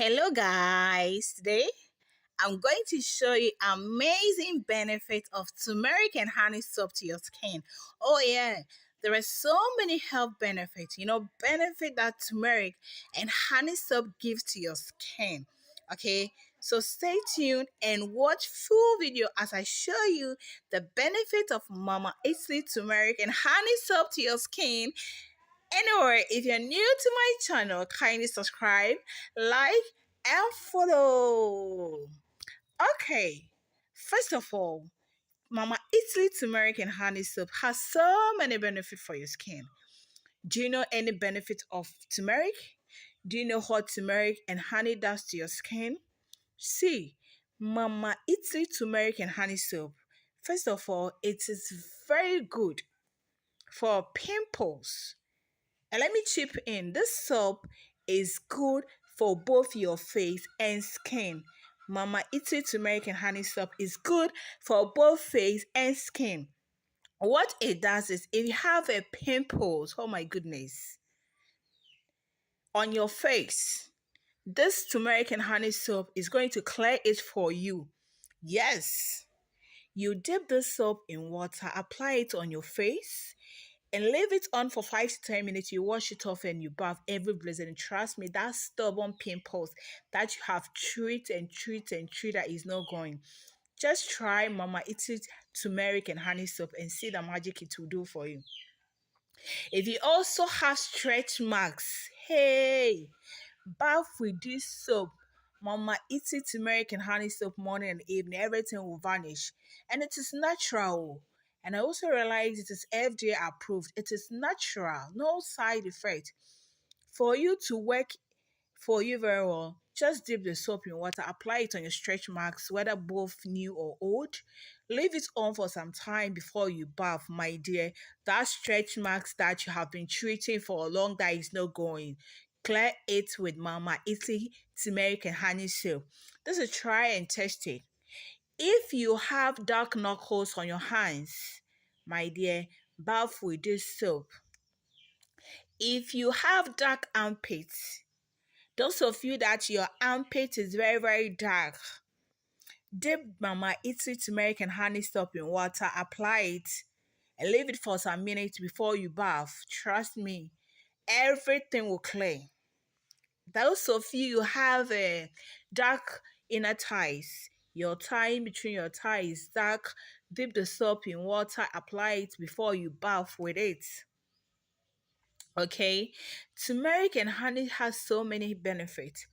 Hello guys, today I'm going to show you amazing benefits of turmeric and honey soap to your skin. Oh yeah, there are so many health benefits, benefit that turmeric and honey soap gives to your skin. Okay, so stay tuned and watch full video as I show you the benefit of Mamaitaly turmeric and honey soap to your skin. Anyway, if you're new to my channel, kindly subscribe, like, and follow. Okay, first of all, Mamaitaly turmeric and honey soap has so many benefits for your skin. Do you know any benefit of turmeric? Do you know what turmeric and honey does to your skin? See, Mamaitaly turmeric and honey soap. First of all, it is very good for pimples. And let me chip in, this soap is good for both your face and skin. Mamaitaly turmeric and honey soap is good for both face and skin. What it does is, if you have a pimples, oh my goodness, on your face, this turmeric and honey soap is going to clear it for you. Yes, you dip this soap in water, apply it on your face, and leave it on for 5 to 10 minutes. You wash it off and you bath every blessing. And trust me, that stubborn pimples that you have treat that is not going. Just try Mamaitaly turmeric and honey soap and see the magic it will do for you. If you also have stretch marks, hey, bath with this soap. Mamaitaly turmeric and honey soap morning and evening, everything will vanish. And it is natural. And I also realize it is FDA approved. It is natural, no side effect. For you to work for you very well, just dip the soap in water, apply it on your stretch marks, whether both new or old. Leave it on for some time before you bath, my dear. That stretch marks that you have been treating for a long that is not going. Clear it with Mamaitaly turmeric and honey soap. This is try and test it. If you have dark knuckles on your hands, my dear, bath with this soap. If you have dark armpits, those of you that your armpit is very, very dark, dip Mamaitaly turmeric and honey soap in water, apply it, and leave it for some minutes before you bath. Trust me, everything will clear. Those of you have a dark inner thighs, your thigh between your thighs dark, dip the soap in water, apply it before you bath with it. Okay, turmeric and honey has so many benefits.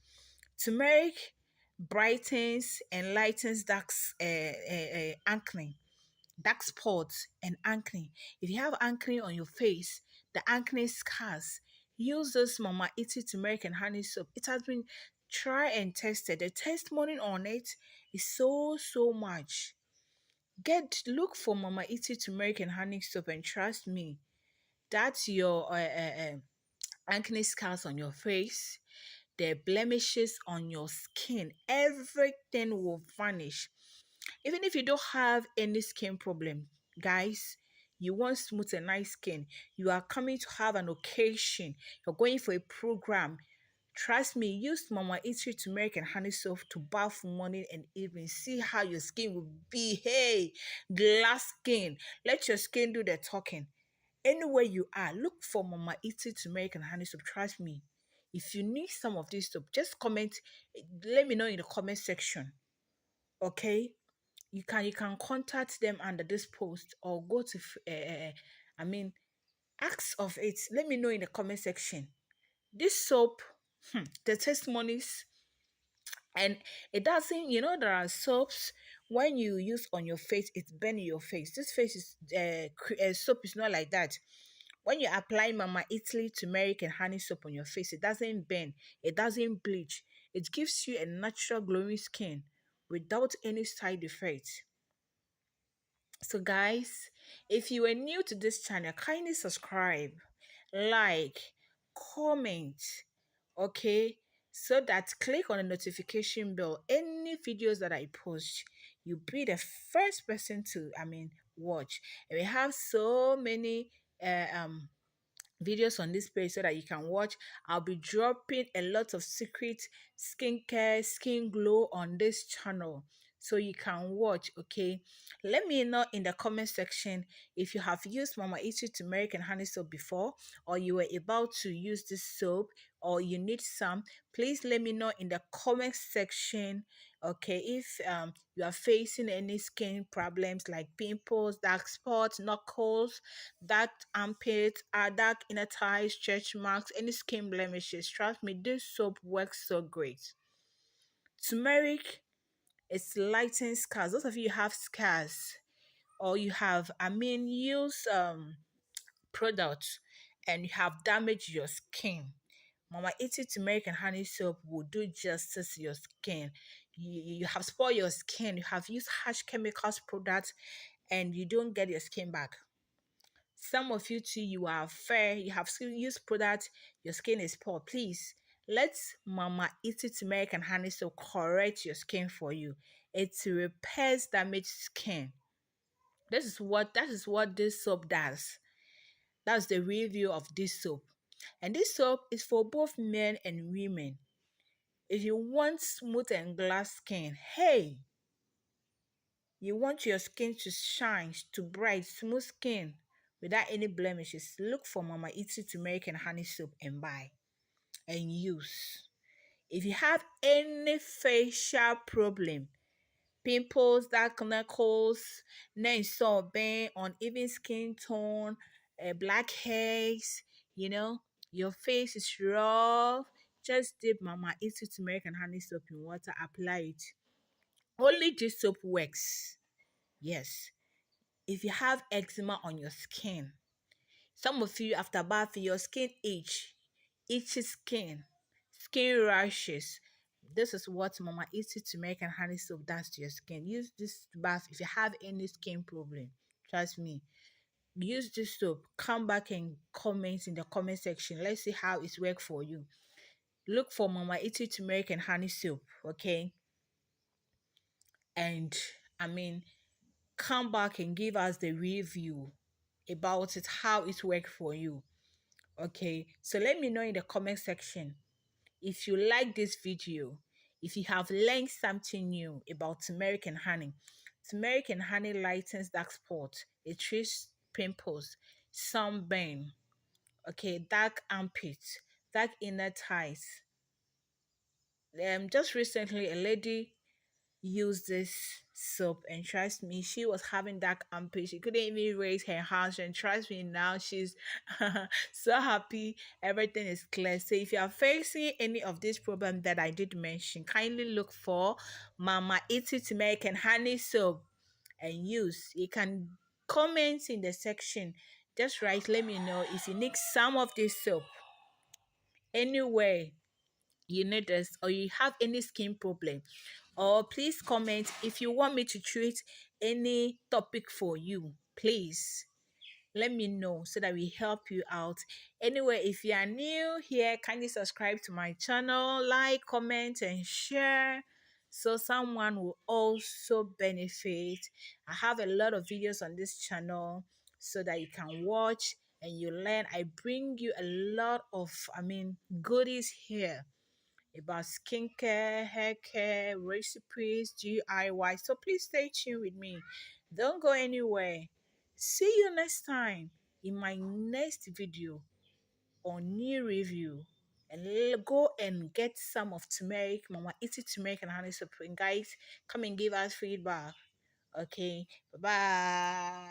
Turmeric brightens and lightens acne, dark spots and acne. If you have acne on your face, the acne scars, use this Mamaitaly turmeric and honey soap. It has been tried and tested. The testimony on it is so much. Look for Mamaitaly turmeric and honey soap and trust me, that's your acne scars on your face, the blemishes on your skin, everything will vanish. Even if you don't have any skin problem, guys, you want smooth and nice skin, you are coming to have an occasion, you're going for a program, trust me, use Mamaitaly turmeric and honey soap to bath morning and evening. See how your skin will be. Hey, glass skin. Let your skin do the talking. Anywhere you are, look for Mamaitaly turmeric and honey soap. Trust me. If you need some of this soap, just comment. Let me know in the comment section. Okay, you can contact them under this post or go to I mean ask of it. Let me know in the comment section. This soap, the testimonies, and it doesn't. There are soaps when you use on your face, it's burning your face. This face is soap is not like that. When you apply Mamaitaly turmeric and honey soap on your face, it doesn't burn, it doesn't bleach. It gives you a natural glowing skin without any side effects. So guys, if you are new to this channel, kindly subscribe, like, comment, okay? So that click on the notification bell. Any videos that I post, you'll be the first person to watch. And we have so many videos on this page so that you can watch. I'll be dropping a lot of secret skincare, skin glow on this channel so you can watch. Okay, let me know in the comment section if you have used Mama Eater turmeric and honey soap before, or you were about to use this soap, or you need some. Please let me know in the comment section. Okay, if you are facing any skin problems like pimples, dark spots, knuckles, dark armpits, dark inner thighs, stretch marks, any skin blemishes, trust me, this soap works so great. Turmeric is lighting scars. Those of you who have scars, or you have, use products and you have damaged your skin, Mama Eater turmeric and honey soap will do justice to your skin. You have spoiled your skin, you have used harsh chemicals products, and you don't get your skin back. Some of you too, you are fair, you have still used products, your skin is poor. Please, let Mama Eater turmeric and honey soap correct your skin for you. It repairs damaged skin. That is what this soap does. That's the review of this soap. And this soap is for both men and women. If you want smooth and glass skin, hey, you want your skin to shine, to bright, smooth skin without any blemishes, look for Mama Eater turmeric and honey soap and buy and use. If you have any facial problem, pimples, dark knuckles, nail sunburn, uneven skin tone, blackheads, you know, your face is rough, just dip Mama Eater turmeric and honey soap in water, apply it. Only this soap works. Yes. If you have eczema on your skin, some of you after bath, your skin itchy skin rashes. This is what Mama Eater turmeric and honey soap does to your skin. Use this bath if you have any skin problem. Trust me. Use this soap. Come back and comment in the comment section. Let's see how it's worked for you. Look for Mama Eater turmeric and honey soap, okay? And come back and give us the review about it, how it worked for you. Okay, so let me know in the comment section if you like this video, if you have learned something new about turmeric and honey. Turmeric and honey lightens dark spots, it treats pimples, sunburn, okay, dark armpits, dark inner thighs. Just recently, a lady used this soap, and trust me, she was having dark armpit. She couldn't even raise her hands, and trust me, now she's so happy. Everything is clear. So if you are facing any of this problem that I did mention, kindly look for Mama Eater turmeric and honey soap and use. You can comment in the section. Just write, let me know if you need some of this soap anyway, you need this, or you have any skin problem, or please comment if you want me to treat any topic for you. Please let me know so that we help you out. Anyway, if you are new here, kindly subscribe to my channel, like, comment, and share so someone will also benefit. I have a lot of videos on this channel so that you can watch and you learn. I bring you a lot of goodies here about skincare, hair care, recipes, DIY. So please stay tuned with me. Don't go anywhere. See you next time in my next video or new review. And go and get some of turmeric, Mama Eater turmeric and honey soap. And guys, come and give us feedback. Okay, bye bye.